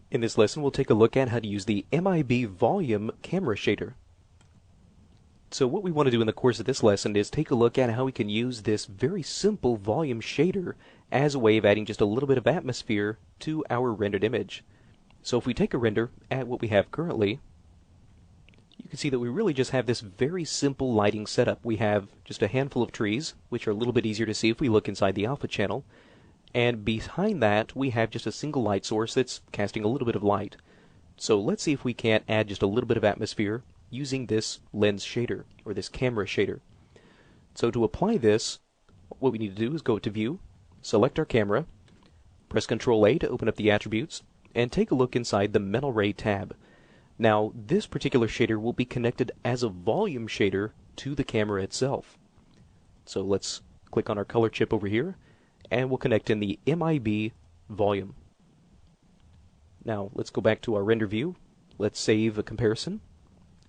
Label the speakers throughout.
Speaker 1: In this lesson, we'll take a look at how to use the MIB Volume Camera Shader. So what we want to do in the course of this lesson is take a look at how we can use this very simple volume shader as a way of adding just a little bit of atmosphere to our rendered image. So if we take a render at what we have currently, you can see that we really just have this very simple lighting setup. We have just a handful of trees, which are a little bit easier to see if we look inside the alpha channel. And behind that, we have just a single light source that's casting a little bit of light. So let's see if we can't add just a little bit of atmosphere using this lens shader, or this camera shader. So to apply this, what we need to do is go to View, select our camera, press Ctrl-A to open up the attributes, and take a look inside the Mental Ray tab. Now, this particular shader will be connected as a volume shader to the camera itself. So let's click on our color chip over here, and we'll connect in the MIB volume. Now let's go back to our render view. Let's save a comparison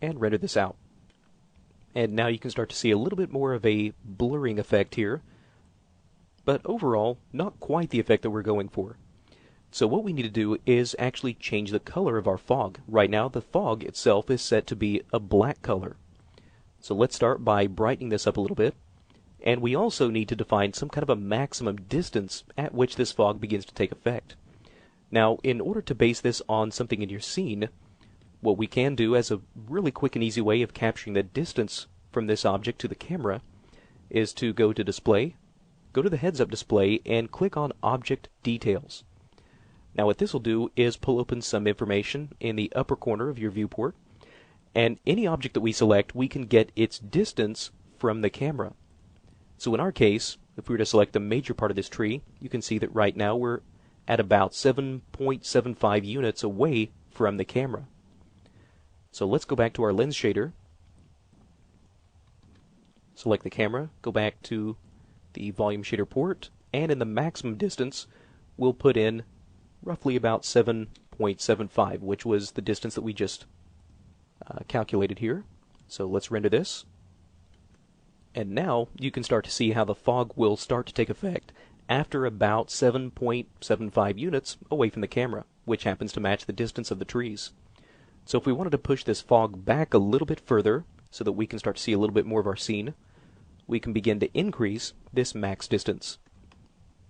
Speaker 1: and render this out. And now you can start to see a little bit more of a blurring effect here, but overall not quite the effect that we're going for. So what we need to do is actually change the color of our fog. Right now the fog itself is set to be a black color. So let's start by brightening this up a little bit. And we also need to define some kind of a maximum distance at which this fog begins to take effect. Now, in order to base this on something in your scene, what we can do as a really quick and easy way of capturing the distance from this object to the camera is to go to Display, go to the Heads-Up display, and click on Object Details. Now what this will do is pull open some information in the upper corner of your viewport, and any object that we select, we can get its distance from the camera. So in our case, if we were to select the major part of this tree, you can see that right now we're at about 7.75 units away from the camera. So let's go back to our lens shader, select the camera, go back to the volume shader port, and in the maximum distance, we'll put in roughly about 7.75, which was the distance that we just calculated here. So let's render this. And now you can start to see how the fog will start to take effect after about 7.75 units away from the camera, which happens to match the distance of the trees. So if we wanted to push this fog back a little bit further so that we can start to see a little bit more of our scene, we can begin to increase this max distance.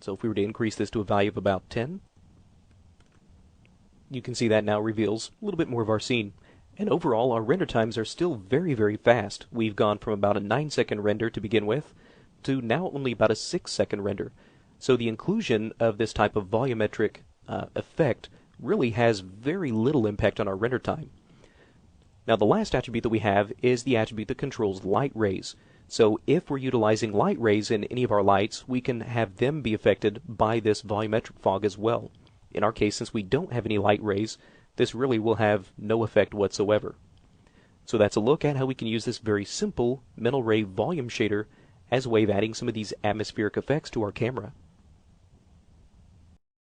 Speaker 1: So if we were to increase this to a value of about 10, you can see that now reveals a little bit more of our scene. And overall, our render times are still very, very fast. We've gone from about a 9-second render to begin with to now only about a 6-second render. So the inclusion of this type of volumetric effect really has very little impact on our render time. Now the last attribute that we have is the attribute that controls light rays. So if we're utilizing light rays in any of our lights, we can have them be affected by this volumetric fog as well. In our case, since we don't have any light rays, this really will have no effect whatsoever. So that's a look at how we can use this very simple Mental Ray volume shader as a way of adding some of these atmospheric effects to our camera.